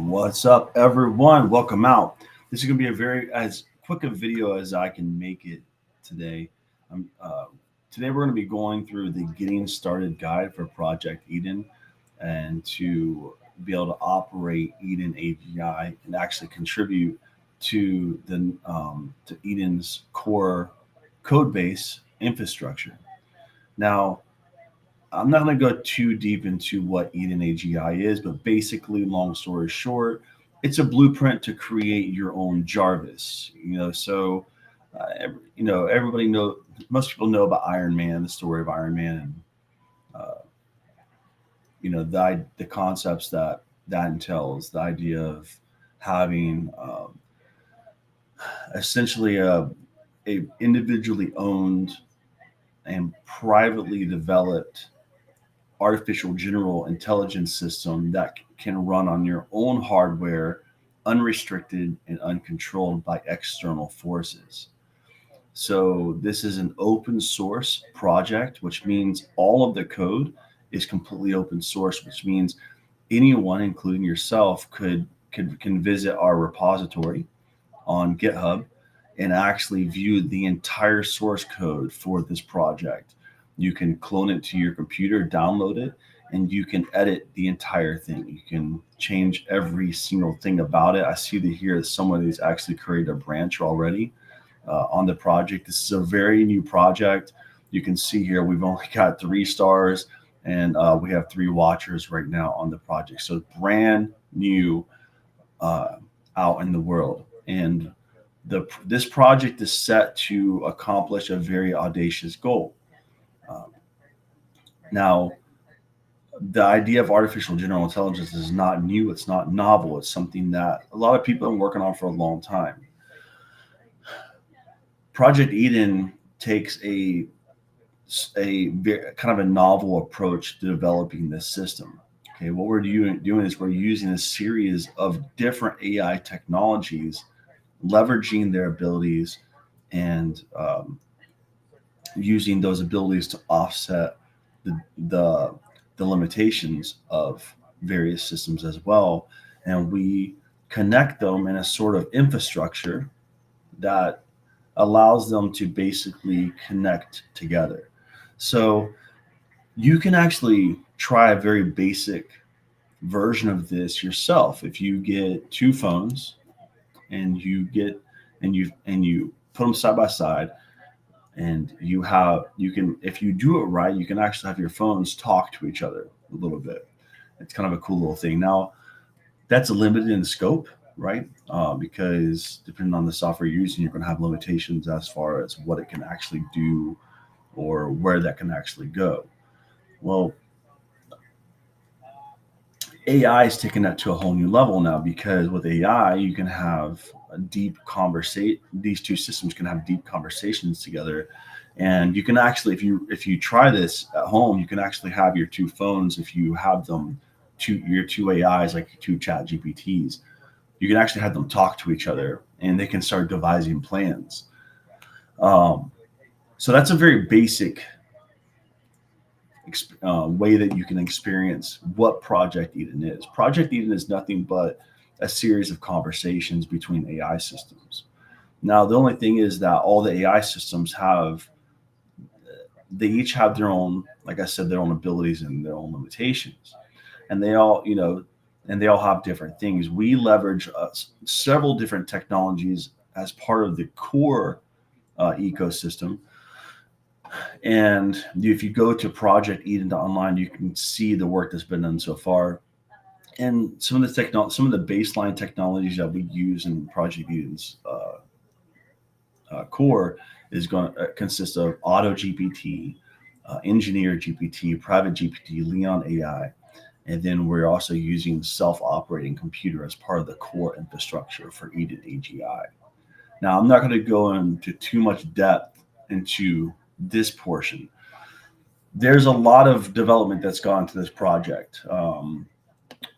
What's up, everyone? Welcome out. This is going to be a very as quick a video as I can make it today. Um, uh, Today we're going to be going through the Getting Started guide for Project Eden, and to be able to operate Eden AGI and actually contribute to the to Eden's core code base infrastructure. Now, I'm not going to go too deep into what EdenAGI is, but basically, long story short, it's a blueprint to create your own Jarvis. Everybody most people know about Iron Man, the story of Iron Man, and uh, the concepts that entails, the idea of having essentially a individually owned and privately developed artificial general intelligence system that can run on your own hardware, unrestricted and uncontrolled by external forces. So this is an open source project, which means all of the code is completely open source, which means anyone, including yourself, can visit our repository on GitHub and actually view the entire source code for this project. You can clone it to your computer, download it, and you can edit the entire thing. You can change every single thing about it. I see that here that somebody's actually created a branch already on the project. This is a very new project. You can see here we've only got 3 stars, and we have 3 watchers right now on the project. So brand new out in the world. And this project is set to accomplish a very audacious goal. Um, Now, the idea of artificial general intelligence is not new. It's not novel. It's something that a lot of people have been working on for a long time. Project Eden takes kind of a novel approach to developing this system. Okay, what we're doing is we're using a series of different AI technologies, leveraging their abilities and using those abilities to offset the the limitations of various systems as well, and we connect them in a sort of infrastructure that allows them to basically connect together. So you can actually try a very basic version of this yourself. If you get 2 phones and you put them side by side, and you can, if you do it right, you can actually have your phones talk to each other a little bit. It's kind of a cool little thing. Now, that's limited in scope, right? Because depending on the software you're using, you're going to have limitations as far as what it can actually do or where that can actually go. Well, AI is taking that to a whole new level now, because with AI, you can have a deep conversation. These 2 systems can have deep conversations together. And you can actually, if you try this at home, you can actually have your 2 phones, if you have them your 2 AIs, like 2 chat GPTs, you can actually have them talk to each other and they can start devising plans. So that's a very basic way that you can experience what Project Eden is. Project Eden is nothing but a series of conversations between AI systems. Now, the only thing is that all the AI systems they each have their own, like I said, their own abilities and their own limitations, and they all have different things. We leverage several different technologies as part of the core ecosystem. And if you go to Project Eden online, you can see the work that's been done so far. And some of the baseline technologies that we use in Project Eden's core is going to consist of Auto GPT, Engineer GPT, Private GPT, Leon AI, and then we're also using self-operating computer as part of the core infrastructure for Eden AGI. Now, I'm not going to go into too much depth into this portion. There's a lot of development that's gone into this project.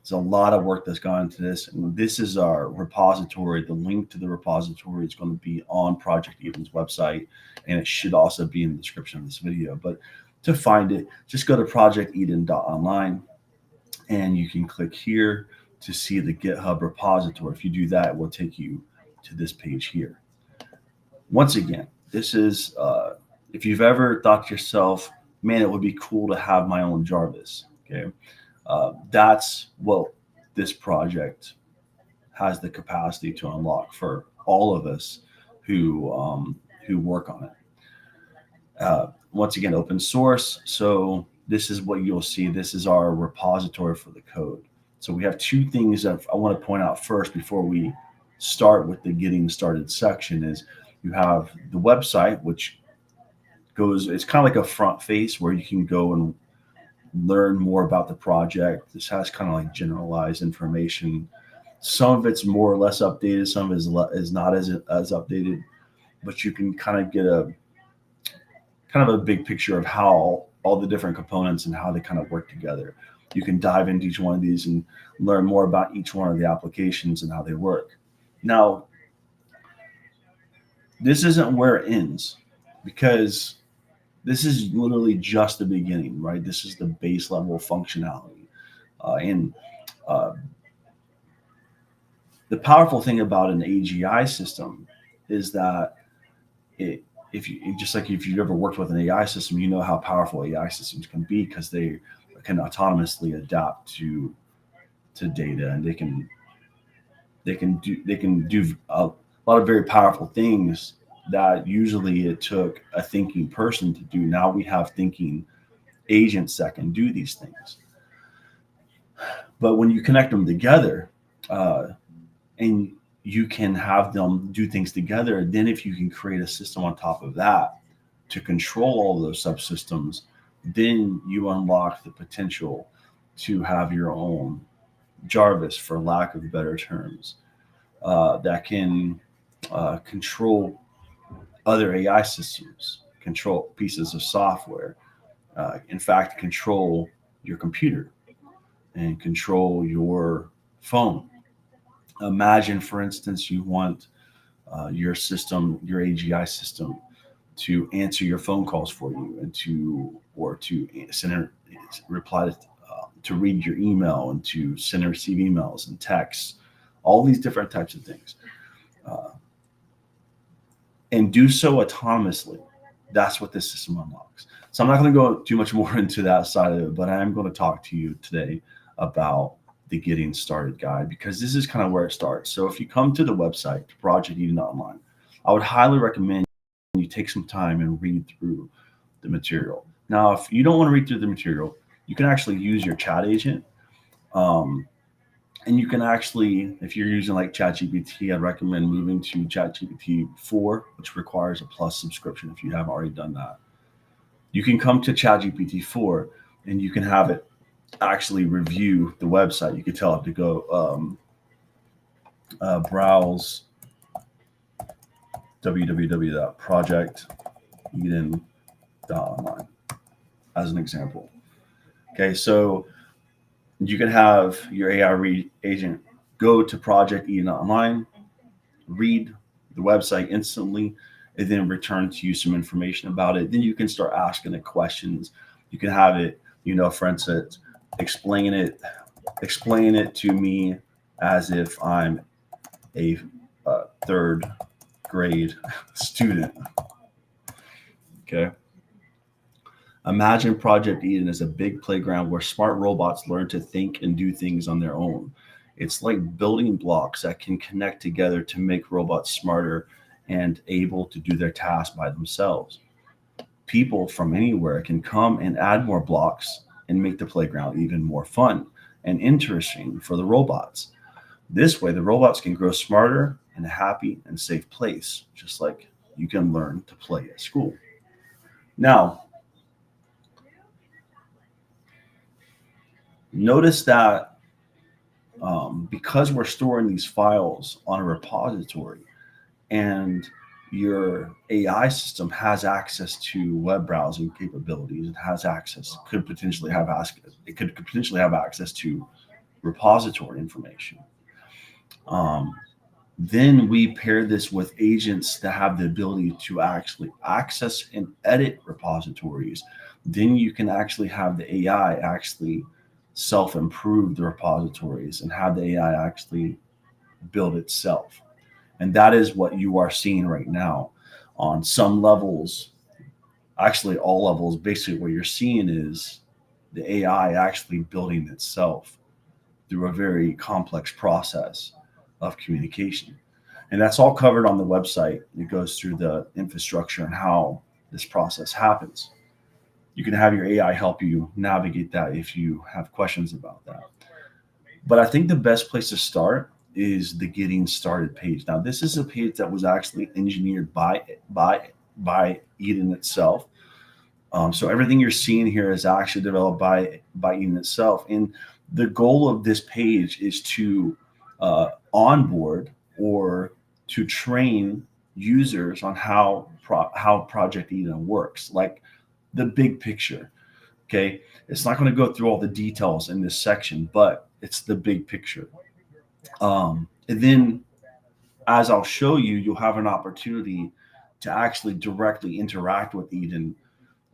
There's a lot of work that's gone into this, and this is our repository. The link to the repository is going to be on Project Eden's website, and it should also be in the description of this video. But to find it, just go to projecteden.online, and you can click here to see the GitHub repository. If you do that, it will take you to this page here. Once again, this is, if you've ever thought to yourself, man, it would be cool to have my own Jarvis, okay? That's what this project has the capacity to unlock for all of us who work on it. Once again, open source. So this is what you'll see. This is our repository for the code. So we have two things that I want to point out first before we start with the getting started section. Is you have the website, which goes, it's kind of like a front face where you can go and learn more about the project. This has kind of like generalized information. Some of it's more or less updated, some is not as updated, but you can kind of get a big picture of how all the different components and how they kind of work together. You can dive into each one of these and learn more about each one of the applications and how they work. Now, this isn't where it ends, because this is literally just the beginning, right? This is the base level functionality. The powerful thing about an AGI system is that if you've ever worked with an AI system, you know how powerful AI systems can be, because they can autonomously adapt to data, and they can do a lot of very powerful things that usually it took a thinking person to do. Now we have thinking agents that can do these things. But when you connect them together, and you can have them do things together, then if you can create a system on top of that to control all of those subsystems, then you unlock the potential to have your own Jarvis, for lack of better terms, that can control other AI systems, control pieces of software, in fact, control your computer and control your phone. Imagine, for instance, you want your AGI system, to answer your phone calls for you, and to reply to read your email, and to send and receive emails and texts, all these different types of things, and do so autonomously. That's what this system unlocks. So I'm not going to go too much more into that side of it, but I am going to talk to you today about the Getting Started guide, because this is kind of where it starts. So if you come to the website, Project EdenAGI, I would highly recommend you take some time and read through the material. Now, if you don't want to read through the material, you can actually use your chat agent. And you can actually, if you're using like ChatGPT, I'd recommend moving to ChatGPT 4, which requires a Plus subscription if you haven't already done that. You can come to ChatGPT 4 and you can have it actually review the website. You could tell it to go browse www.projecteden.online as an example. Okay, so you can have your AI agent go to Project EdenAGI, read the website instantly, and then return to you some information about it. Then you can start asking it questions. You can have it, for instance, explain it to me as if I'm a third grade student. Okay. Imagine Project Eden as a big playground where smart robots learn to think and do things on their own. It's like building blocks that can connect together to make robots smarter and able to do their tasks by themselves. People from anywhere can come and add more blocks and make the playground even more fun and interesting for the robots. This way, the robots can grow smarter in a happy and safe place, just like you can learn to play at school. Now, notice that because we're storing these files on a repository, and your AI system has access to web browsing capabilities, it could potentially have access to repository information. Then we pair this with agents that have the ability to actually access and edit repositories. Then you can actually have the AI actually self-improve the repositories and have the AI actually build itself. And that is what you are seeing right now on some levels, actually all levels. Basically what you're seeing is the AI actually building itself through a very complex process of communication. And that's all covered on the website. It goes through the infrastructure and how this process happens. You can have your AI help you navigate that if you have questions about that. But I think the best place to start is the getting started page. Now, this is a page that was actually engineered by Eden itself. So everything you're seeing here is actually developed by Eden itself. And the goal of this page is to onboard or to train users on how Project Eden works, like the big picture. Okay, it's not going to go through all the details in this section, but it's the big picture. And then, as I'll show you, you'll have an opportunity to actually directly interact with Eden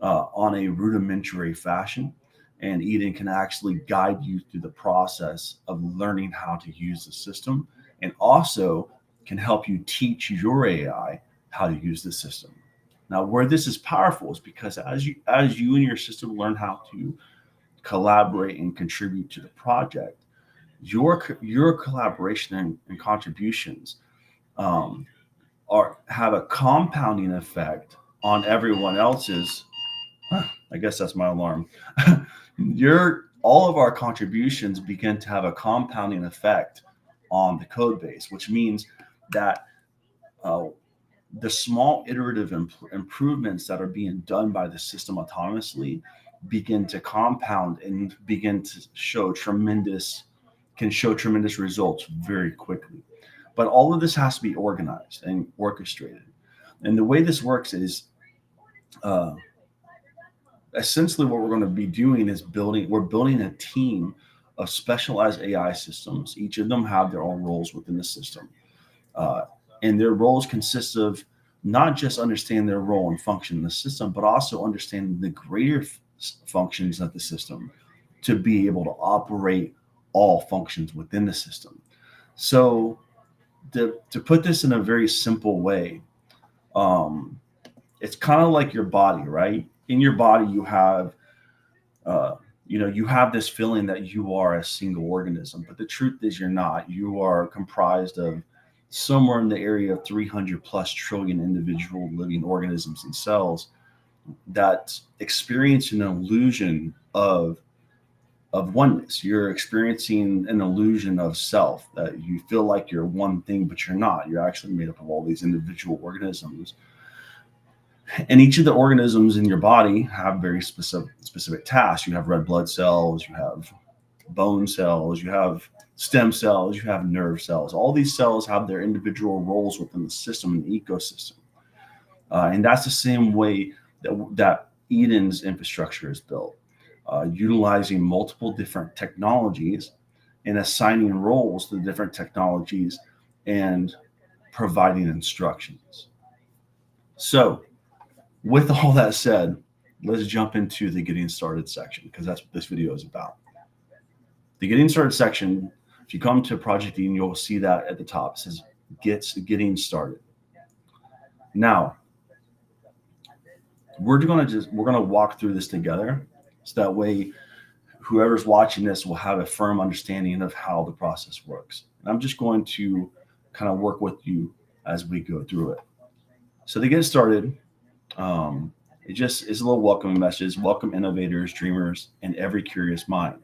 on a rudimentary fashion. And Eden can actually guide you through the process of learning how to use the system, and also can help you teach your AI how to use the system. Now, where this is powerful is because as you and your system learn how to collaborate and contribute to the project, your collaboration and contributions have a compounding effect on everyone else's. I guess that's my alarm. All of our contributions begin to have a compounding effect on the code base, which means that the small iterative improvements that are being done by the system autonomously begin to compound and begin to show tremendous results very quickly. But all of this has to be organized and orchestrated. And the way this works is essentially what we're going to be doing is we're building a team of specialized AI systems. Each of them have their own roles within the system. And their roles consist of not just understanding their role and function in the system, but also understanding the greater functions of the system to be able to operate all functions within the system. So to put this in a very simple way, it's kind of like your body, right? In your body, you have you have this feeling that you are a single organism, but the truth is you're not. You are comprised of somewhere in the area of 300 plus trillion individual living organisms and cells that experience an illusion of oneness. You're experiencing an illusion of self, that you feel like you're one thing, but you're not. You're actually made up of all these individual organisms. And each of the organisms in your body have very specific tasks. You have red blood cells, you have bone cells, you have stem cells, you have nerve cells. All these cells have their individual roles within the system and ecosystem. And that's the same way that Eden's infrastructure is built, utilizing multiple different technologies and assigning roles to the different technologies and providing instructions. So, with all that said, let's jump into the getting started section, because that's what this video is about. The getting started section, if you come to Project Eden, you'll see that at the top. It says getting started. Now, we're gonna walk through this together, so that way whoever's watching this will have a firm understanding of how the process works. And I'm just going to kind of work with you as we go through it. So to get started, it just is a little welcoming message. Welcome innovators, dreamers, and every curious mind.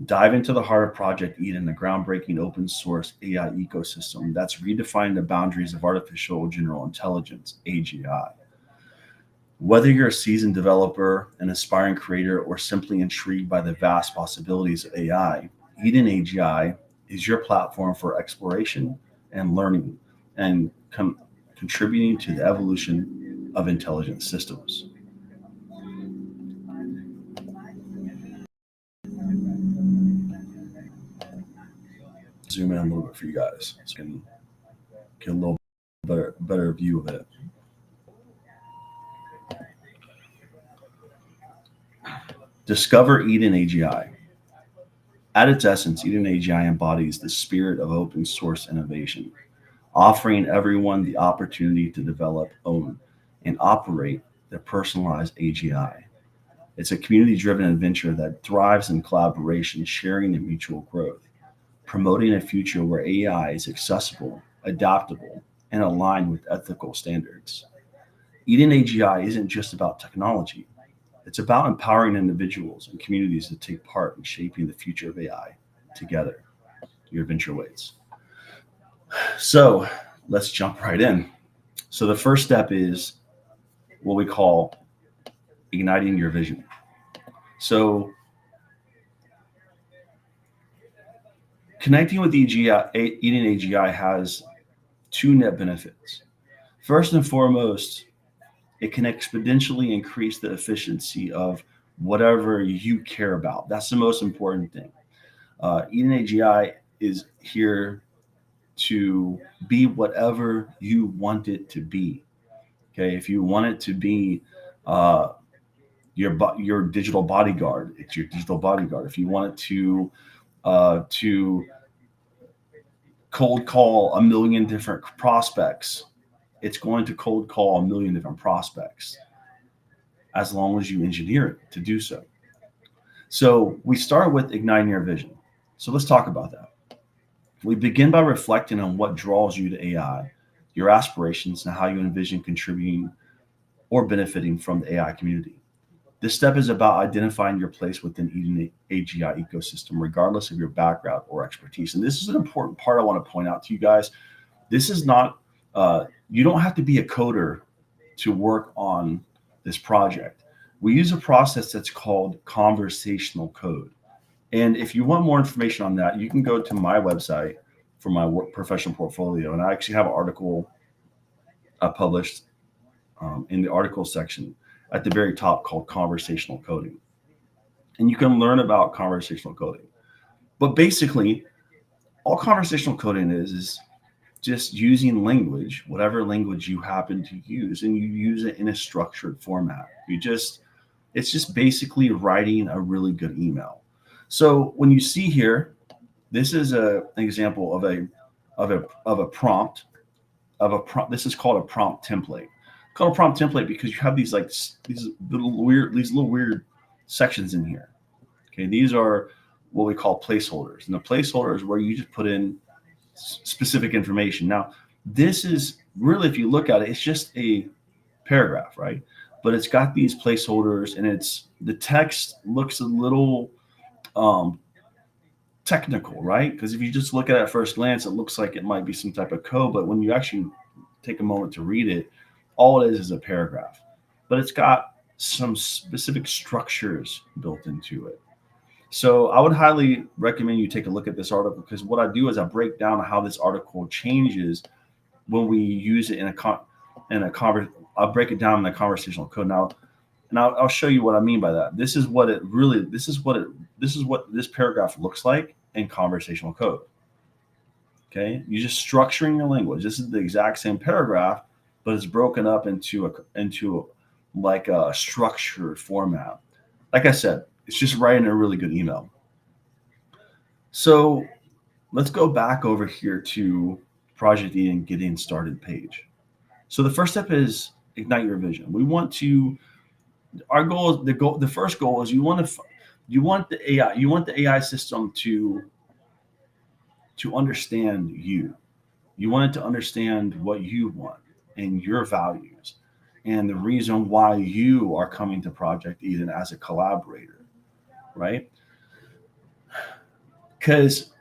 Dive into the heart of Project Eden, the groundbreaking open source AI ecosystem that's redefining the boundaries of artificial general intelligence, AGI. Whether you're a seasoned developer, an aspiring creator, or simply intrigued by the vast possibilities of AI, EdenAGI is your platform for exploration and learning, and contributing to the evolution of intelligent systems. Zoom in a little bit for you guys so you can get a little better view of it. Discover EdenAGI. At its essence, EdenAGI embodies the spirit of open source innovation, offering everyone the opportunity to develop, own, and operate their personalized AGI. It's a community driven adventure that thrives in collaboration, sharing, and mutual growth, promoting a future where AI is accessible, adaptable, and aligned with ethical standards. Eden AGI isn't just about technology, it's about empowering individuals and communities to take part in shaping the future of AI together. Your adventure waits. So let's jump right in. So the first step is what we call igniting your vision. So connecting with Eden AGI has two net benefits. First and foremost, it can exponentially increase the efficiency of whatever you care about. That's the most important thing. Eden AGI is here to be whatever you want it to be. Okay, if you want it to be uh, your digital bodyguard, it's your digital bodyguard. If you want it to cold call a million different prospects, it's going to cold call a million different prospects as long as you engineer it to do so. So we start with igniting your vision. So let's talk about that. We begin by reflecting on what draws you to AI, your aspirations, and how you envision contributing or benefiting from the AI community. This step is about identifying your place within Eden AGI ecosystem, regardless of your background or expertise. And this is an important part I want to point out to you guys. This is not, you don't have to be a coder to work on this project. We use a process that's called conversational code. And if you want more information on that, you can go to my website for my work professional portfolio. And I actually have an article published in the article section at the very top called conversational coding. And you can learn about conversational coding. But basically, all conversational coding is just using language, whatever language you happen to use, and you use it in a structured format. It's just basically writing a really good email. So when you see here, this is an example of a prompt. This is called a prompt template. Called a prompt template because you have these these little weird sections in here. Okay, these are what we call placeholders, and the placeholder is where you just put in specific information. Now, this is really, if you look at it, it's just a paragraph, right? But it's got these placeholders, and the text looks a little technical, right? Because if you just look at it at first glance, it looks like it might be some type of code, but when you actually take a moment to read it, all it is a paragraph. But it's got some specific structures built into it. So I would highly recommend you take a look at this article, because what I do is I break down how this article changes when we use it I'll break it down in the conversational code now, and I'll show you what I mean by that. This is what this paragraph looks like in conversational code. Okay, you're just structuring your language. This is the exact same paragraph, but it's broken up into like a structured format. Like I said, it's just writing a really good email. So let's go back over here to Project Eden getting started page. So the first step is ignite your vision. We want to, the first goal is you want the AI system to understand you. You want it to understand what you want and your values and the reason why you are coming to Project Eden as a collaborator, right? Because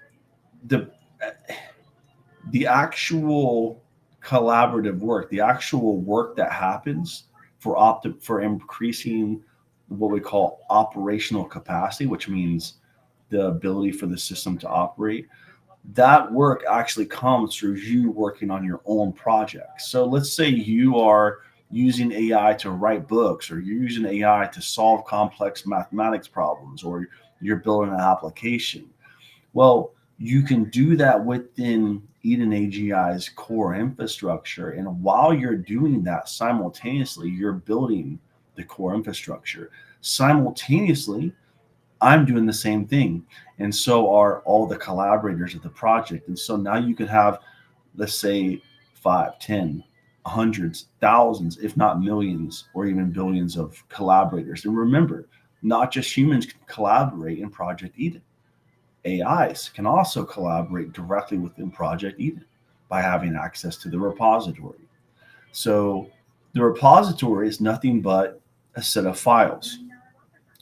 the actual collaborative work, the actual work that happens for increasing what we call operational capacity, which means the ability for the system to operate, that work actually comes through you working on your own projects. So let's say you are using AI to write books, or you're using AI to solve complex mathematics problems, or you're building an application. Well, you can do that within Eden AGI's core infrastructure. And while you're doing that, simultaneously, you're building the core infrastructure. Simultaneously, I'm doing the same thing. And so are all the collaborators of the project. And so now you could have, let's say, 5, 10, hundreds, thousands, if not millions, or even billions of collaborators. And remember, not just humans can collaborate in Project Eden. AIs can also collaborate directly within Project Eden by having access to the repository. So the repository is nothing but a set of files.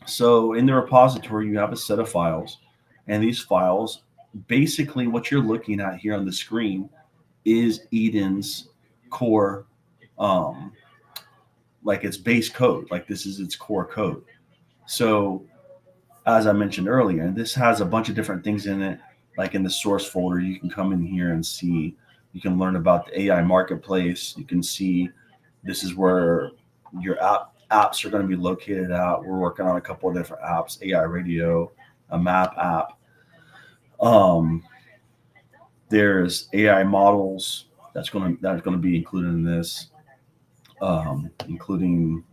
So in the repository, you have a set of files, and these files, basically what you're looking at here on the screen is Eden's core, um, like its base code, like this is its core code. So as I mentioned earlier, this has a bunch of different things in it. Like in the source folder, you can come in here and see, you can learn about the AI marketplace. You can see this is where your apps are going to be located at. We're working on a couple of different apps, AI radio, a map app. Um, there's AI models that's going to be included in this, including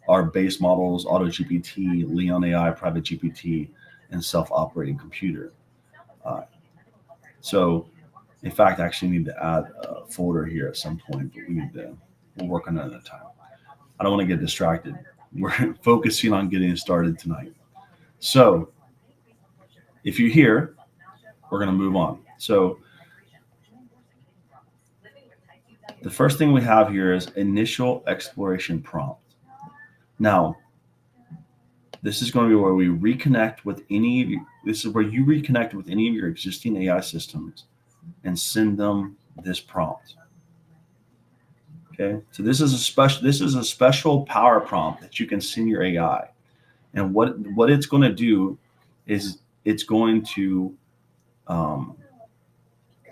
our base models, AutoGPT, Leon AI, Private GPT, and self-operating computer. Uh, so, in fact, I actually need to add a folder here at some point, but we'll work on that another time. I don't want to get distracted. We're focusing on getting started tonight. So, if you're here, we're going to move on. So, the first thing we have here is initial exploration prompt. Now, this is going to be where we reconnect with any of you. This is where you reconnect with any of your existing AI systems and send them this prompt. Okay, so this is a special power prompt that you can send your AI, and what it's going to do is it's going to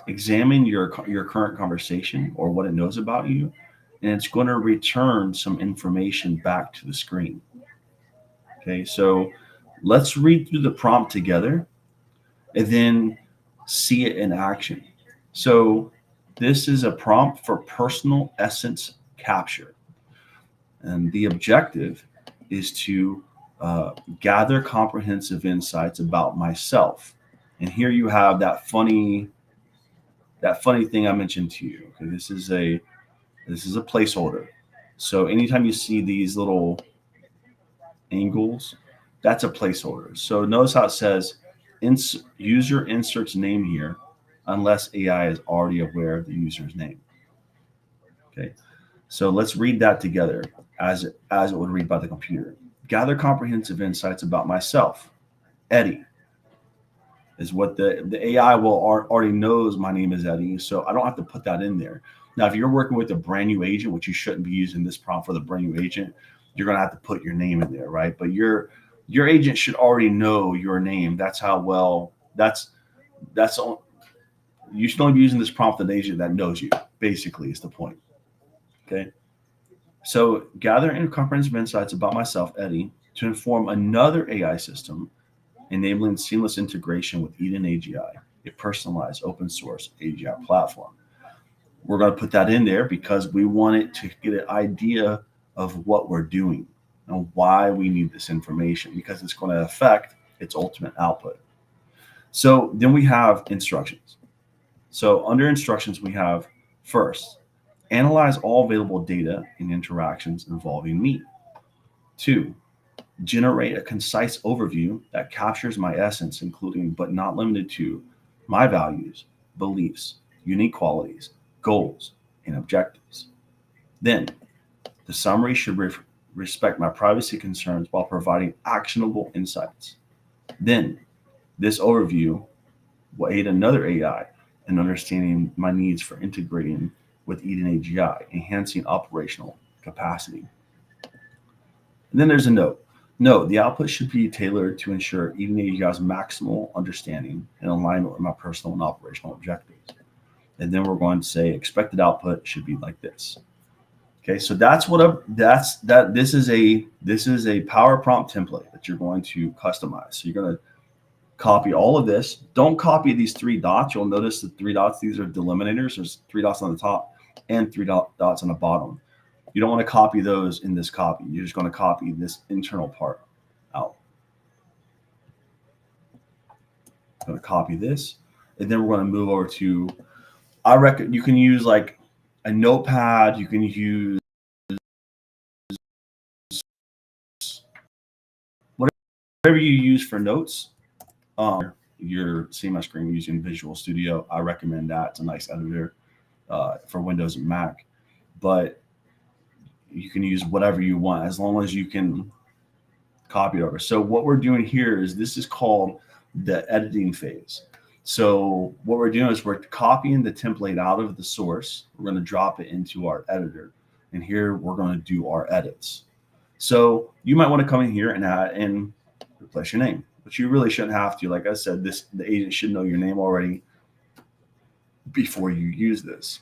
examine your current conversation or what it knows about you, and it's going to return some information back to the screen. Okay, so let's read through the prompt together and then see it in action. So this is a prompt for personal essence capture. And the objective is to gather comprehensive insights about myself. And here you have that funny thing I mentioned to you. Okay, this is a placeholder. So anytime you see these little angles, that's a placeholder. So notice how it says user inserts name here unless AI is already aware of the user's name. Okay, so let's read that together as it would read by the computer. Gather comprehensive insights about myself. Eddie is what the AI will already knows my name is Eddie, so I don't have to put that in there. Now, if you're working with a brand new agent, which you shouldn't be using this prompt for the brand new agent, you're going to have to put your name in there, right? But your agent should already know your name. That's how well you should only be using this prompt with an agent that knows you. Basically, is the point. Okay. So gather comprehensive insights about myself, Eddie, to inform another AI system, enabling seamless integration with EdenAGI, a personalized open source AGI platform. We're going to put that in there because we want it to get an idea of what we're doing and why we need this information, because it's going to affect its ultimate output. So then we have instructions. So under instructions, we have first, analyze all available data and interactions involving me. 2, generate a concise overview that captures my essence, including but not limited to my values, beliefs, unique qualities, goals, and objectives. Then, the summary should respect my privacy concerns while providing actionable insights. Then, this overview will aid another AI in understanding my needs for integrating with EdenAGI, enhancing operational capacity. And then there's a note. Note, the output should be tailored to ensure EdenAGI's maximal understanding and alignment with my personal and operational objectives. And then we're going to say expected output should be like this. Okay, so this is a power prompt template that you're going to customize. So you're going to copy all of this. Don't copy these 3 dots. You'll notice the 3 dots, these are delimiters. There's 3 dots on the top and 3 dots on the bottom. You don't want to copy those in this copy. You're just going to copy this internal part out. I'm going to copy this, and then we're going to move over to. I reckon you can use like a notepad. You can use whatever you use for notes. You're seeing my screen using Visual Studio. I recommend that. It's a nice editor for Windows and Mac, but you can use whatever you want as long as you can copy it over. So what we're doing here is this is called the editing phase. So what we're doing is we're copying the template out of the source. We're going to drop it into our editor, and here we're going to do our edits. So you might want to come in here and add and replace your name, but you really shouldn't have to. Like I said, the agent should know your name already before you use this.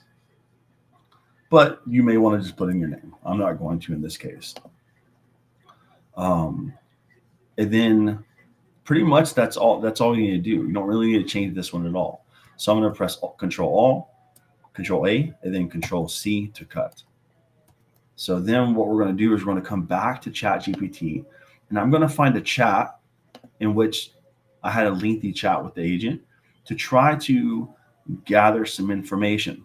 But you may want to just put in your name. I'm not going to in this case. And then pretty much that's all you need to do. You don't really need to change this one at all. So I'm going to press Control A, and then Control C to cut. So then what we're going to do is we're going to come back to ChatGPT, and I'm going to find a chat in which I had a lengthy chat with the agent to try to gather some information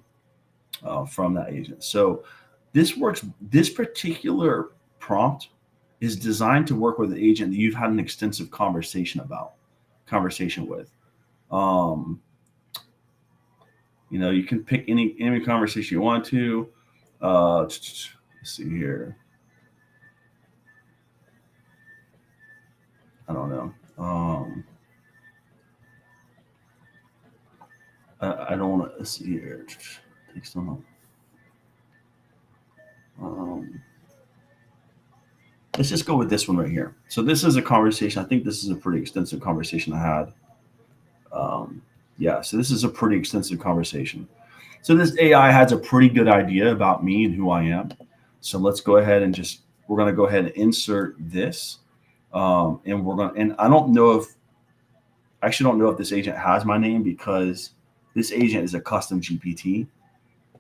from that agent. So this works. This particular prompt is designed to work with an agent that you've had an extensive conversation with. You can pick any conversation you want to. Let's see here. I don't know. I don't want to see here. Take some. Let's just go with this one right here. So this is a conversation. I think this is a pretty extensive conversation I had. So this is a pretty extensive conversation. So this AI has a pretty good idea about me and who I am. So let's go ahead and we're going to go ahead and insert this. And I don't know if this agent has my name because this agent is a custom GPT.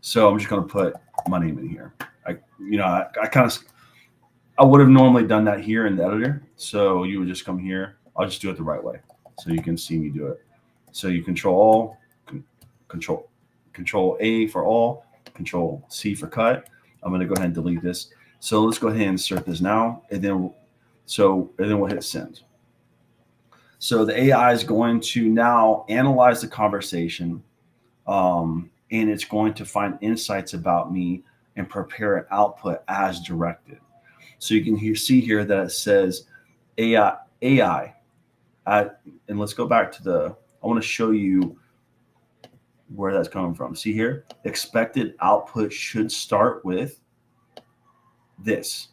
So I'm just going to put my name in here. I would have normally done that here in the editor. So you would just come here. I'll just do it the right way so you can see me do it. So you Control A for all, Control C for cut. I'm going to go ahead and delete this. So let's go ahead and insert this now, and then we'll hit send. So the AI is going to now analyze the conversation, and it's going to find insights about me and prepare an output as directed. So you can see here that it says AI, and let's go back to I want to show you where that's coming from. See here, expected output should start with this.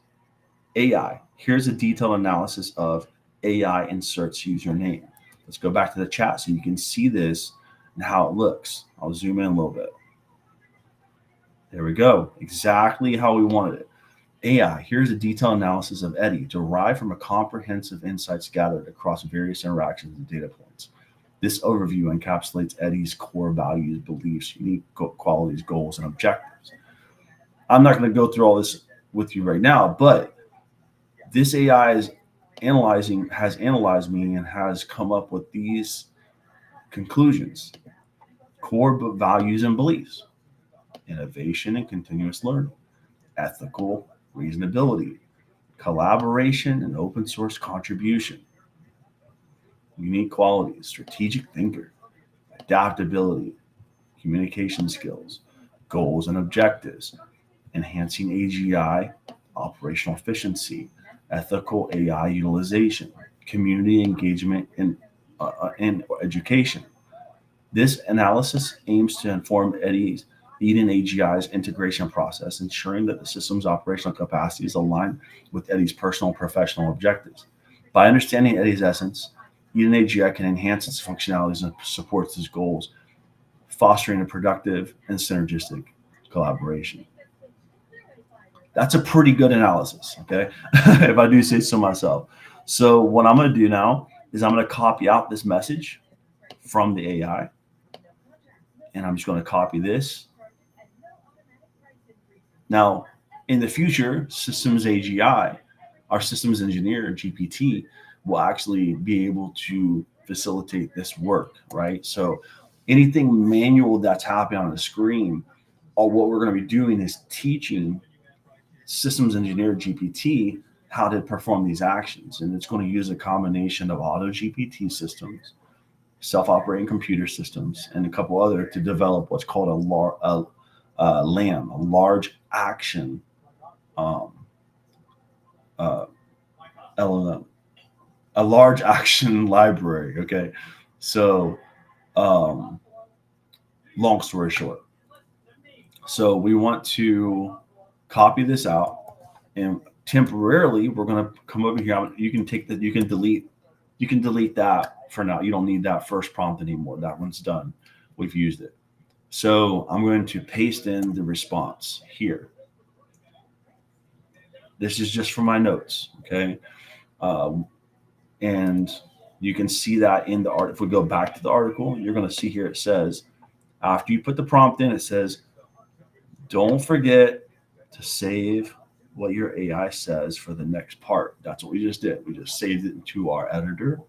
AI, here's a detailed analysis of AI inserts username. Let's go back to the chat so you can see this and how it looks. I'll zoom in a little bit. There we go. Exactly how we wanted it. AI, here's a detailed analysis of Eddie derived from a comprehensive insights gathered across various interactions and data points. This overview encapsulates Eddie's core values, beliefs, unique qualities, goals, and objectives. I'm not going to go through all this with you right now, but this AI has analyzed me and has come up with these conclusions. Core values and beliefs, innovation and continuous learning, ethical reasonability, collaboration and open source contribution, unique qualities, strategic thinker, adaptability, communication skills, goals and objectives, enhancing AGI, operational efficiency, ethical AI utilization, community engagement, and education. This analysis aims to inform EdenAGI's integration process, ensuring that the system's operational capacity is aligned with Eddie's personal and professional objectives. By understanding Eddie's essence, EdenAGI can enhance its functionalities and supports its goals, fostering a productive and synergistic collaboration. That's a pretty good analysis, okay? If I do say so myself. So what I'm going to do now is I'm going to copy out this message from the AI, and I'm just going to copy this. Now, in the future, Systems AGI, our systems engineer, GPT, will actually be able to facilitate this work, right? So anything manual that's happening on the screen, or what we're going to be doing is teaching systems engineer GPT how to perform these actions. And it's going to use a combination of auto GPT systems, self-operating computer systems, and a couple other to develop what's called a LAM, a large action uh, LLM, a large action library. Okay, so um, long story short, so we want to copy this out, and temporarily we're going to come over here. You can take that. You can delete that for now. You don't need that first prompt anymore. That one's done. We've used it. So I'm going to paste in the response here. This is just for my notes, okay? And you can see that in the art. If we go back to the article, you're going to see here it says, after you put the prompt in, it says, don't forget to save what your AI says for the next part. That's what we just did. We just saved it into our editor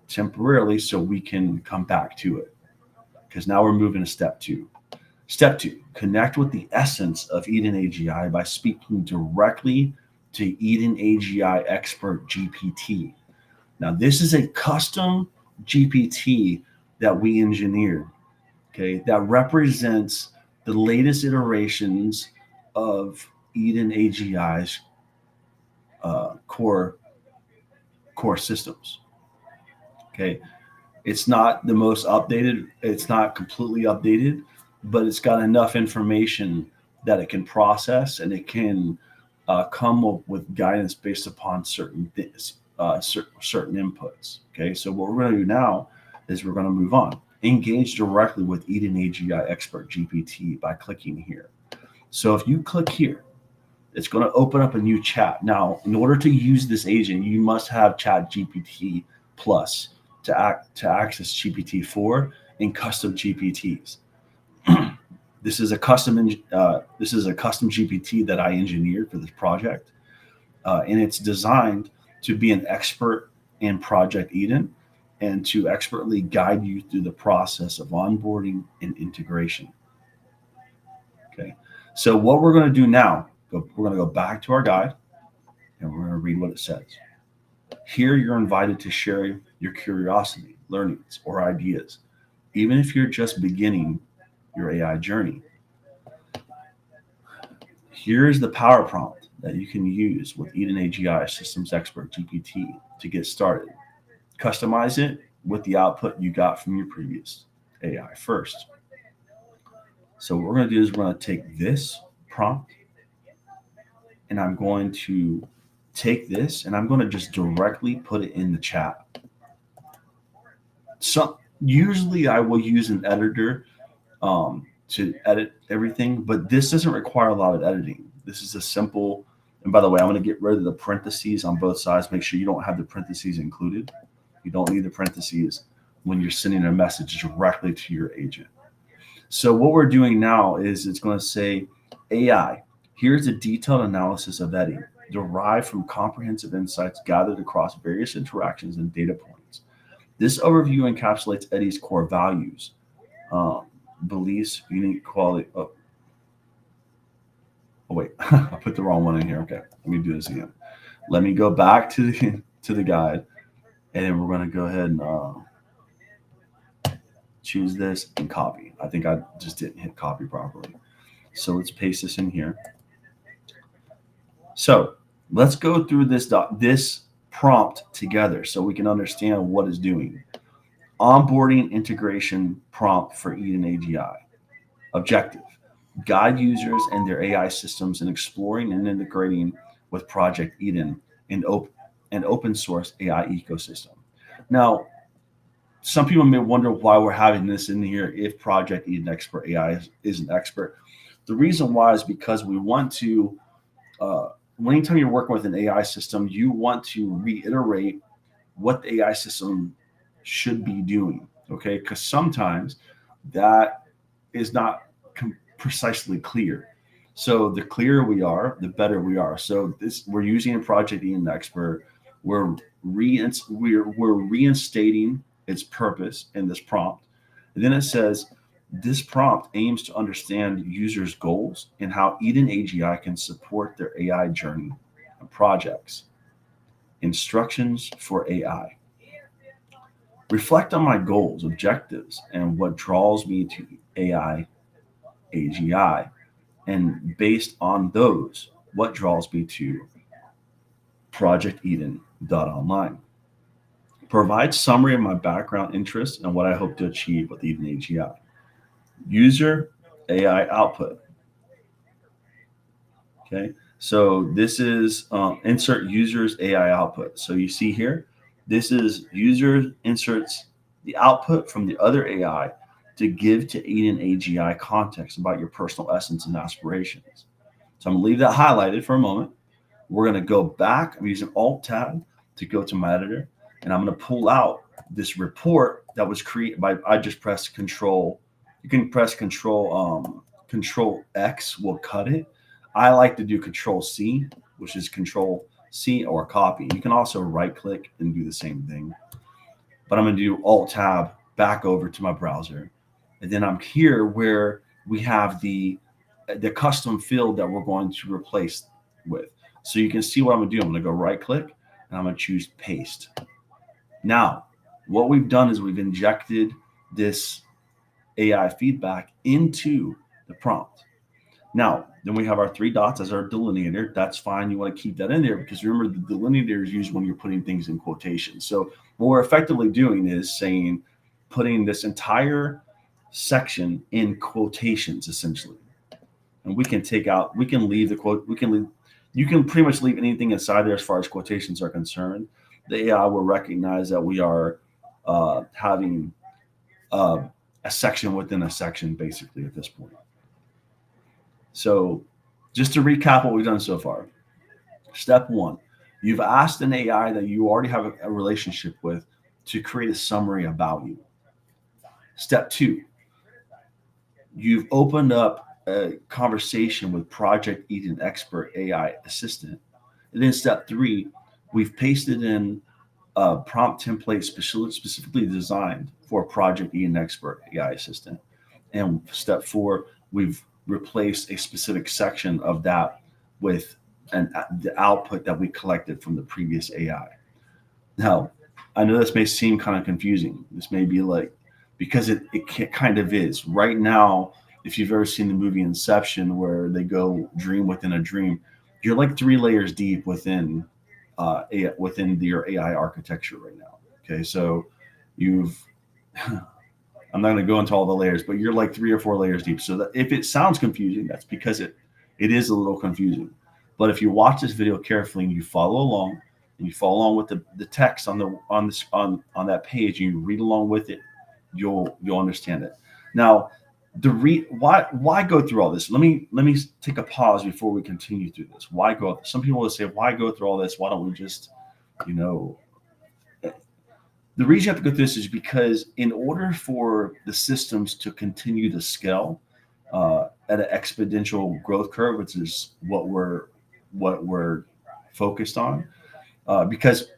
temporarily so we can come back to it, because now we're moving to step 2. Step 2, connect with the essence of EdenAGI by speaking directly to EdenAGI Expert GPT. Now, this is a custom GPT that we engineered, okay, that represents the latest iterations of EdenAGI's core systems. Okay, it's not the most updated. It's not completely updated, but it's got enough information that it can process, and it can come up with guidance based upon certain things, certain inputs. Okay, so what we're going to do now is we're going to move on. Engage directly with EdenAGI Expert GPT by clicking here. So if you click here, it's going to open up a new chat. Now, in order to use this agent, you must have Chat GPT Plus to access GPT-4 and custom GPTs. This is a custom GPT that I engineered for this project, and it's designed to be an expert in Project Eden and to expertly guide you through the process of onboarding and integration. Okay, so what we're going to do now, we're going to go back to our guide, and we're going to read what it says. Here, you're invited to share your curiosity, learnings, or ideas, even if you're just beginning your AI journey. Here's the power prompt that you can use with EdenAGI Systems Expert GPT to get started. Customize it with the output you got from your previous AI first. So what we're going to do is we're going to take this prompt, and I'm going to take this and I'm going to just directly put it in the chat. So usually I will use an editor to edit everything, but this doesn't require a lot of editing. This is a simple, and by the way, I'm going to get rid of the parentheses on both sides. Make sure you don't have the parentheses included. You don't need the parentheses when you're sending a message directly to your agent. So what we're doing now is it's going to say, AI, here's a detailed analysis of Eddie, derived from comprehensive insights gathered across various interactions and data points. This overview encapsulates Eddie's core values, beliefs, unique quality. Oh wait, I put the wrong one in here. Okay, let me do this again. Let me go back to the guide, and then we're going to go ahead and choose this and copy. I think I just didn't hit copy properly. So let's paste this in here. So let's go through this prompt together so we can understand what it's doing. Onboarding integration prompt for EdenAGI. Objective: guide users and their AI systems in exploring and integrating with Project Eden and open source AI ecosystem. Now, some people may wonder why we're having this in here if Project Eden Expert AI is an expert. The reason why is because we want to, anytime you're working with an AI system, you want to reiterate what the AI system should be doing, okay? Because sometimes that is not precisely clear. So the clearer we are, the better we are. So we're using a Project Eden Expert. We're reinstating its purpose in this prompt. And then it says, this prompt aims to understand users' goals and how EdenAGI can support their AI journey and projects. Instructions for AI. Reflect on my goals, objectives, and what draws me to AI AGI. And based on those, what draws me to Project Eden.online. Provide summary of my background, interests, and what I hope to achieve with EdenAGI. User AI output. Okay, so this is insert users AI output. So you see here, this is user inserts the output from the other AI to give to EdenAGI context about your personal essence and aspirations. So I'm gonna leave that highlighted for a moment. We're gonna go back. I'm using Alt Tab to go to my editor, and I'm gonna pull out this report that was created by, I just pressed Control. You can press Control X will cut it. I like to do Control C, which is Control C or copy. You can also right click and do the same thing. But I'm going to do Alt Tab back over to my browser. And then I'm here where we have the custom field that we're going to replace with. So you can see what I'm going to do. I'm going to go right click and I'm going to choose paste. Now, what we've done is we've injected this AI feedback into the prompt. Now, then we have our three dots as our delineator. That's fine. You want to keep that in there because remember, the delineator is used when you're putting things in quotations. So what we're effectively doing is saying, putting this entire section in quotations, essentially. And we can take out, we can leave the quote, you can pretty much leave anything inside there as far as quotations are concerned. The AI will recognize that we are having a section within a section, basically, at this point. So just to recap what we've done so far. Step one, you've asked an AI that you already have a relationship with to create a summary about you. Step two, you've opened up a conversation with Project Eden Expert AI Assistant. And then step three, we've pasted in a prompt template specifically designed for Project Eden Expert AI Assistant. And step four, we've replaced a specific section of that with the output that we collected from the previous AI. Now, I know this may seem kind of confusing. This may be like, because it kind of is. Right now, if you've ever seen the movie Inception, where they go dream within a dream, you're like 3 layers deep within your AI architecture right now. Okay, so I'm not going to go into all the layers, but you're like 3 or 4 layers deep. So that if it sounds confusing, that's because it is a little confusing. But if you watch this video carefully and you follow along, and you follow along with the text on that page, and you read along with it, you'll understand it. Now, why go through all this? Let me take a pause before we continue through this. Why go? Some people will say, why go through all this? Why don't we just, the reason you have to go through this is because in order for the systems to continue to scale at an exponential growth curve, which is what we're focused on, because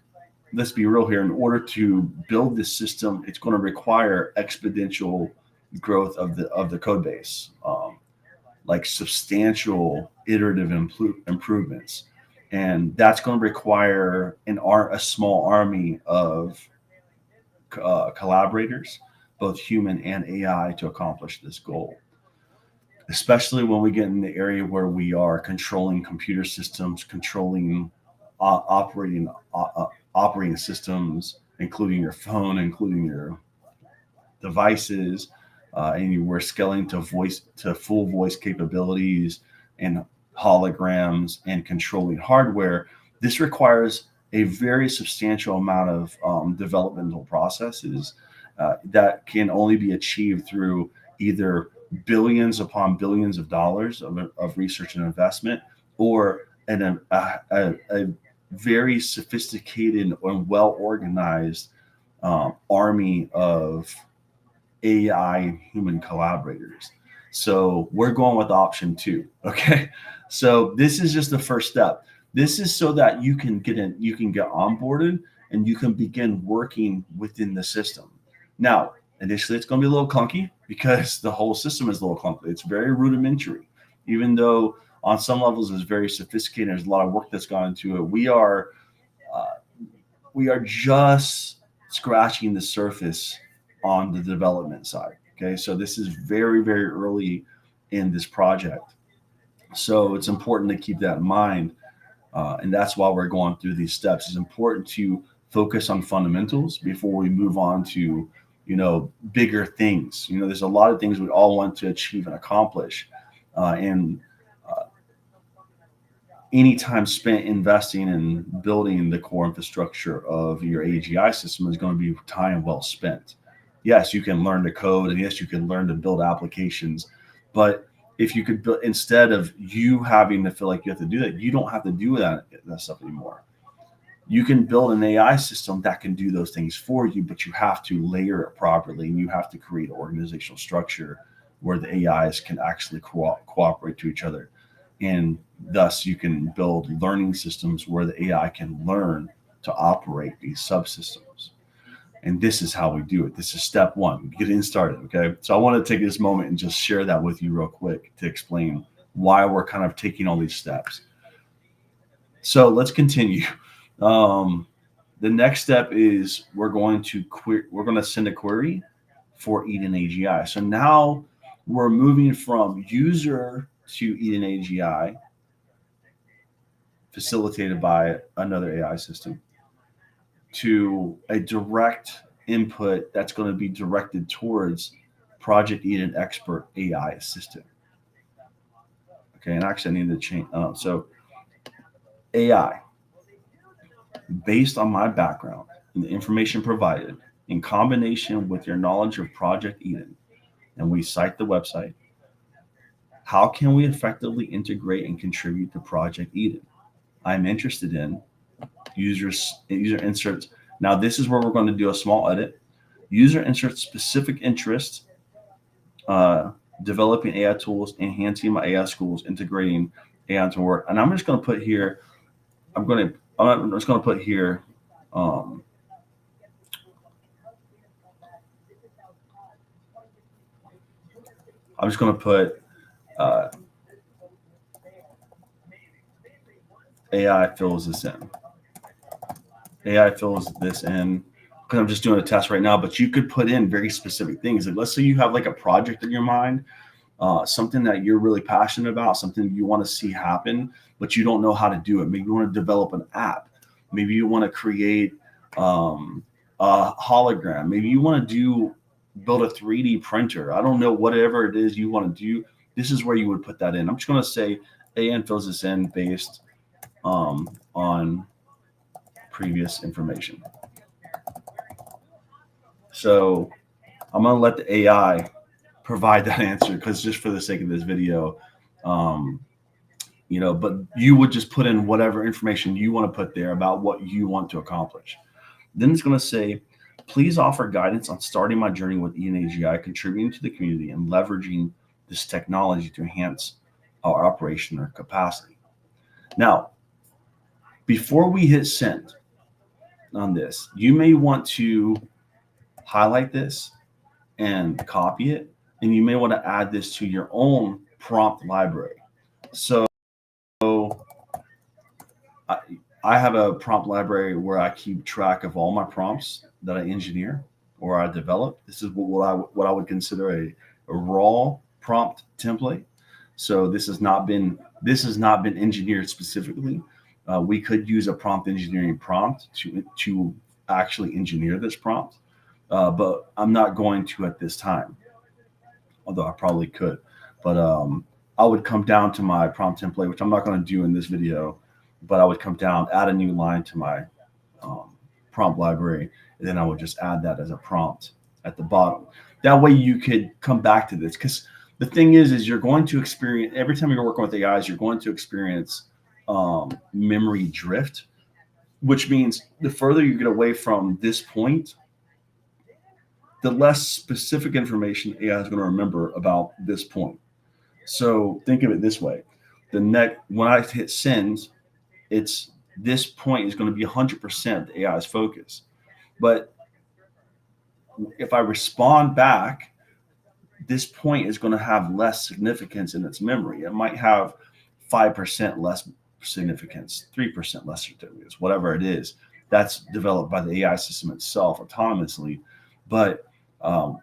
let's be real here, in order to build this system, it's going to require exponential growth of the code base, like substantial iterative improvements, and that's going to require a small army of collaborators, both human and AI, to accomplish this goal. Especially when we get in the area where we are controlling computer systems, controlling operating systems, including your phone, including your devices, and we're scaling to full voice capabilities and holograms and controlling hardware. This requires a very substantial amount of developmental processes that can only be achieved through either billions upon billions of dollars of research and investment, or a very sophisticated and well-organized army of AI human collaborators. So we're going with option 2. Okay. So this is just the first step. This is so that you can get onboarded and you can begin working within the system. Now, initially, it's going to be a little clunky because the whole system is a little clunky. It's very rudimentary, even though on some levels it's very sophisticated. There's a lot of work that's gone into it. Uh, we are just scratching the surface on the development side. Okay, so this is very, very early in this project. So it's important to keep that in mind. And that's why we're going through these steps. It's important to focus on fundamentals before we move on to, bigger things. There's a lot of things we all want to achieve and accomplish. And any time spent investing in building the core infrastructure of your AGI system is going to be time well spent. Yes, you can learn to code, and yes, you can learn to build applications, but if you could build, instead of you having to feel like you have to do that, you don't have to do that stuff anymore. You can build an AI system that can do those things for you, but you have to layer it properly, and you have to create an organizational structure where the AIs can actually cooperate to each other. And thus, you can build learning systems where the AI can learn to operate these subsystems. And this is how we do it. This is step one, getting started. Okay. So I want to take this moment and just share that with you real quick to explain why we're kind of taking all these steps. So let's continue. The next step is we're going to send a query for EdenAGI. So now we're moving from user to EdenAGI, facilitated by another AI system, to a direct input that's going to be directed towards Project Eden Expert AI Assistant. Okay, and actually I need to change. So AI, based on my background and the information provided, in combination with your knowledge of Project Eden, and we cite the website, how can we effectively integrate and contribute to Project Eden? I'm interested in user inserts. Now, this is where we're going to do a small edit. User inserts specific interest, developing AI tools, enhancing my AI schools, integrating AI into work. And I'm just going to put here, I'm just going to put here, I'm just going to put AI fills this in. AI fills this in because I'm just doing a test right now, but you could put in very specific things. Like, let's say you have like a project in your mind, something that you're really passionate about, something you want to see happen, but you don't know how to do it. Maybe you want to develop an app. Maybe you want to create a hologram. Maybe you want to build a 3D printer. I don't know, whatever it is you want to do. This is where you would put that in. I'm just going to say AI fills this in based on previous information. So I'm going to let the AI provide that answer because just for the sake of this video, but you would just put in whatever information you want to put there about what you want to accomplish. Then it's going to say, please offer guidance on starting my journey with EdenAGI, contributing to the community and leveraging this technology to enhance our operational capacity. Now, before we hit send on this, you may want to highlight this and copy it, and you may want to add this to your own prompt library. So I have a prompt library where I keep track of all my prompts that I engineer or I develop. This is what I would consider a raw prompt template. So this has not been engineered specifically. We could use a prompt engineering prompt to actually engineer this prompt, but I'm not going to at this time, although I probably could. But I would come down to my prompt template, which I'm not going to do in this video, but I would come down, add a new line to my prompt library, and then I would just add that as a prompt at the bottom. That way you could come back to this, because the thing is you're going to experience, every time you're working with AIs, you're going to experience memory drift, which means the further you get away from this point, the less specific information AI is going to remember about this point. So think of it this way. When I hit send, this point is going to be 100% the AI's focus. But if I respond back, this point is going to have less significance in its memory. It might have 5% less significance, 3% less significance, whatever it is. That's developed by the AI system itself autonomously. But um,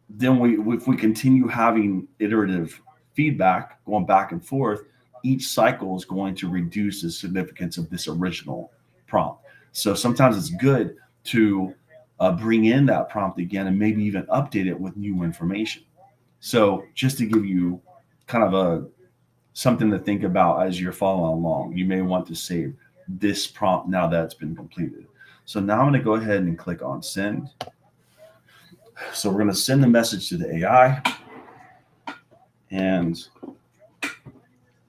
then if we continue having iterative feedback going back and forth, each cycle is going to reduce the significance of this original prompt. So sometimes it's good to bring in that prompt again and maybe even update it with new information. So just to give you kind of a something to think about as you're following along, you may want to save this prompt now that it's been completed. So now I'm going to go ahead and click on send. So we're going to send the message to the AI. And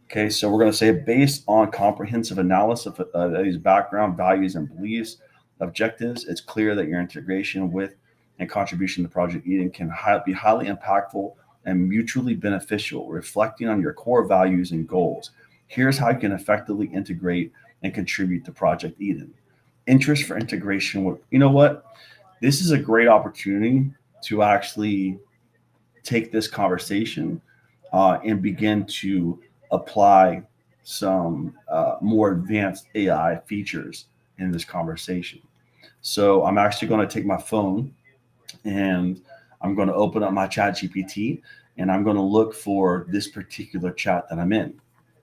okay, so we're going to say based on comprehensive analysis of these background values and beliefs, objectives, it's clear that your integration with and contribution to Project Eden can be highly impactful and mutually beneficial, reflecting on your core values and goals. Here's how you can effectively integrate and contribute to Project Eden. Interest for integration with, you know what? This is a great opportunity to actually take this conversation and begin to apply some more advanced AI features in this conversation. So I'm actually going to take my phone and I'm going to open up my chat GPT and I'm going to look for this particular chat that I'm in.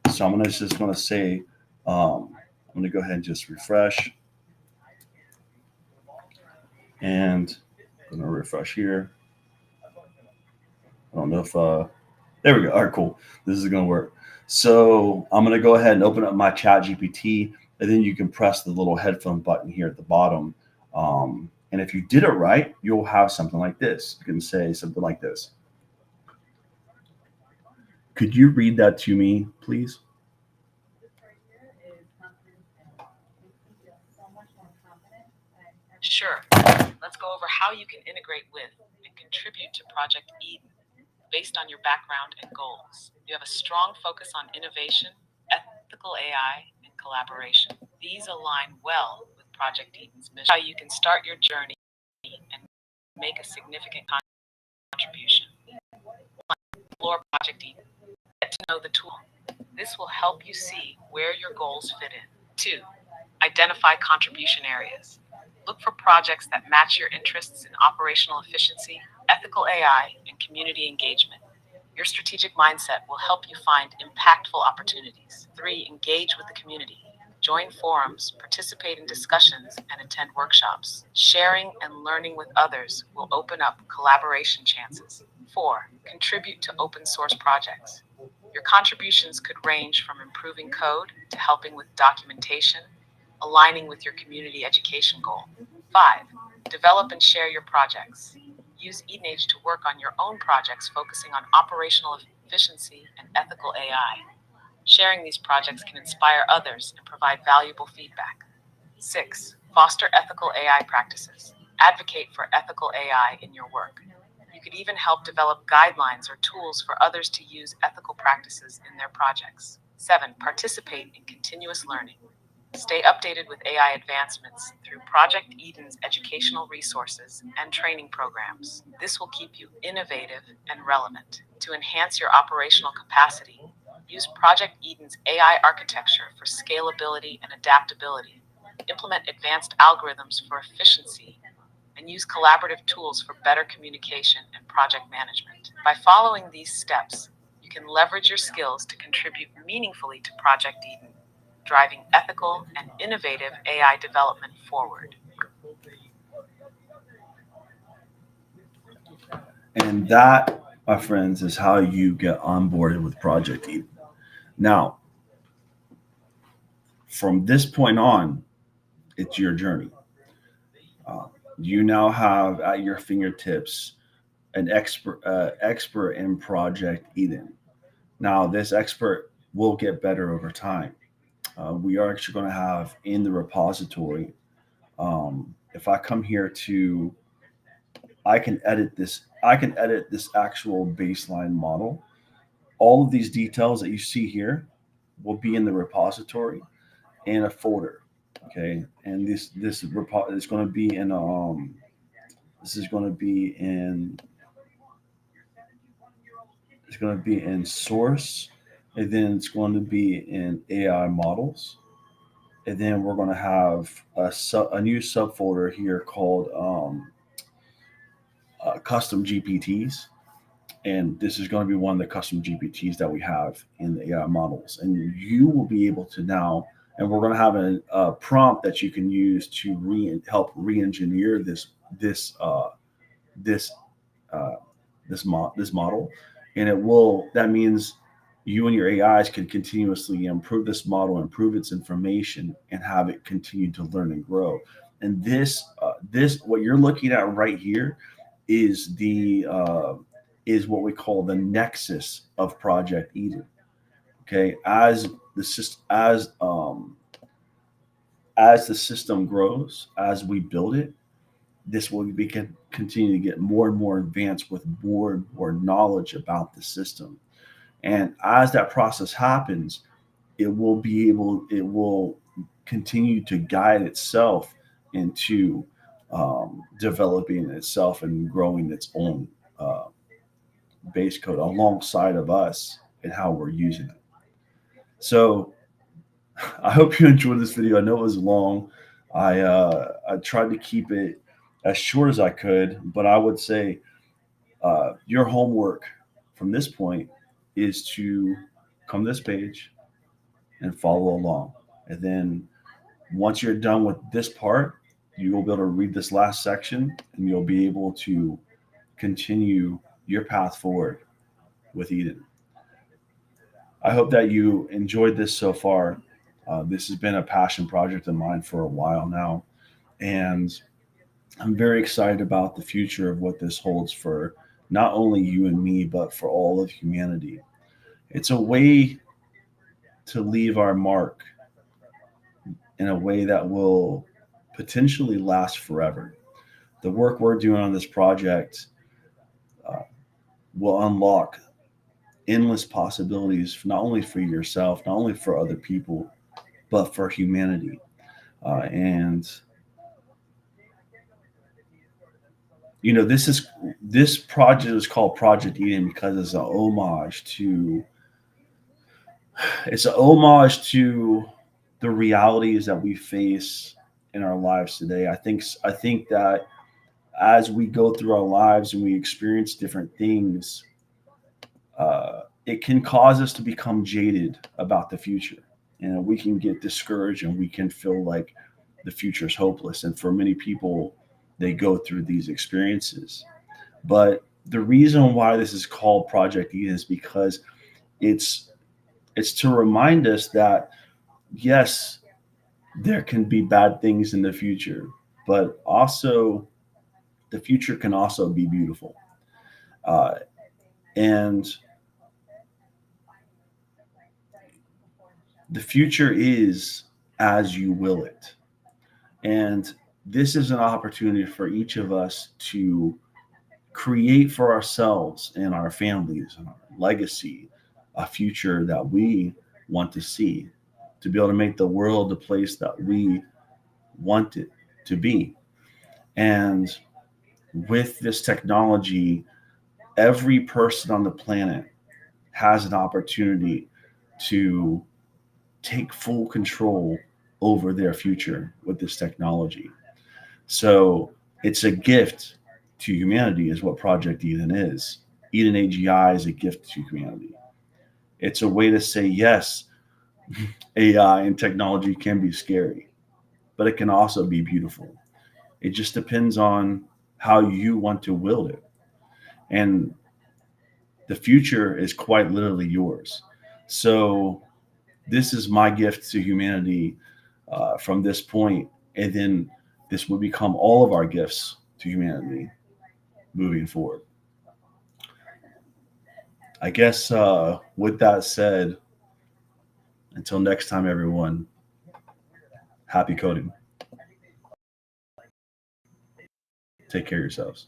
So I'm just going to say, I'm going to go ahead and just refresh. And I'm going to refresh here. I don't know if, there we go. All right, cool. This is going to work. So I'm going to go ahead and open up my chat GPT, and then you can press the little headphone button here at the bottom. And if you did it right, you'll have something like this. You can say something like this. Could you read that to me, please? Sure. Let's go over how you can integrate with and contribute to Project Eden based on your background and goals. You have a strong focus on innovation, ethical AI, and collaboration. These align well with Project Eden's mission. How you can start your journey and make a significant contribution. Explore Project Eden. Get to know the tool. This will help you see where your goals fit in. 2. Identify contribution areas. Look for projects that match your interests in operational efficiency, ethical AI, and community engagement. Your strategic mindset will help you find impactful opportunities. 3. Engage with the community. Join forums, participate in discussions, and attend workshops. Sharing and learning with others will open up collaboration chances. 4. Contribute to open source projects. Your contributions could range from improving code to helping with documentation, aligning with your community education goal. 5. Develop and share your projects. Use EdenAGI to work on your own projects focusing on operational efficiency and ethical AI. Sharing these projects can inspire others and provide valuable feedback. 6. Foster ethical AI practices. Advocate for ethical AI in your work. You could even help develop guidelines or tools for others to use ethical practices in their projects. 7. Participate in continuous learning. Stay updated with AI advancements through Project Eden's educational resources and training programs. This will keep you innovative and relevant. To enhance your operational capacity, use Project Eden's AI architecture for scalability and adaptability. Implement advanced algorithms for efficiency and use collaborative tools for better communication and project management. By following these steps, you can leverage your skills to contribute meaningfully to Project Eden, driving ethical and innovative AI development forward. And that, my friends, is how you get onboarded with Project Eden. Now, from this point on, it's your journey. You now have at your fingertips an expert in Project Eden. Now, this expert will get better over time. We are actually going to have in the repository. If I come here to, I can edit this. I can edit this actual baseline model. All of these details that you see here will be in the repository in a folder. Okay, and is going to be in this is going to be in it's going to be in source, and then it's going to be in AI models, and then we're going to have a new subfolder here called custom GPTs, and this is going to be one of the custom GPTs that we have in the AI models, and you will be able to now, and we're going to have a prompt that you can use to help re-engineer this uh, this model, and that means you and your AIs can continuously improve this model, improve its information, and have it continue to learn and grow. And this what you're looking at right here is the is what we call the nexus of Project Eden. Okay, as the system grows, as we build it, this will continue to get more and more advanced with more and more knowledge about the system. And as that process happens, it will continue to guide itself into developing itself and growing its own uh, base code alongside of us and how we're using it. So I hope you enjoyed this video. I know it was long. I tried to keep it as short as I could, but I would say your homework from this point is to come to this page and follow along. And then once you're done with this part, you will be able to read this last section and you'll be able to continue your path forward with Eden. I hope that you enjoyed this so far. This has been a passion project of mine for a while now. And I'm very excited about the future of what this holds for not only you and me, but for all of humanity. It's a way to leave our mark in a way that will potentially last forever. The work we're doing on this project uh, will unlock endless possibilities, not only for yourself, not only for other people, but for humanity. And this project is called Project Eden because it's an homage to the realities that we face in our lives today. I think that as we go through our lives and we experience different things, it can cause us to become jaded about the future, and we can get discouraged and we can feel like the future is hopeless. And for many people, they go through these experiences. But the reason why this is called Project Eden is because it's it's to remind us that yes, there can be bad things in the future, but also the future can also be beautiful. Uh, and the future is as you will it. And this is an opportunity for each of us to create for ourselves and our families and our legacy a future that we want to see, to be able to make the world the place that we want it to be. And with this technology, every person on the planet has an opportunity to take full control over their future with this technology. So it's a gift to humanity, is what Project Eden is. Eden AGI is a gift to humanity. It's a way to say, yes, AI and technology can be scary, but it can also be beautiful. It just depends on how you want to wield it. And the future is quite literally yours. So this is my gift to humanity from this point, and then this will become all of our gifts to humanity moving forward. I guess with that said, until next time, everyone, happy coding. Take care of yourselves.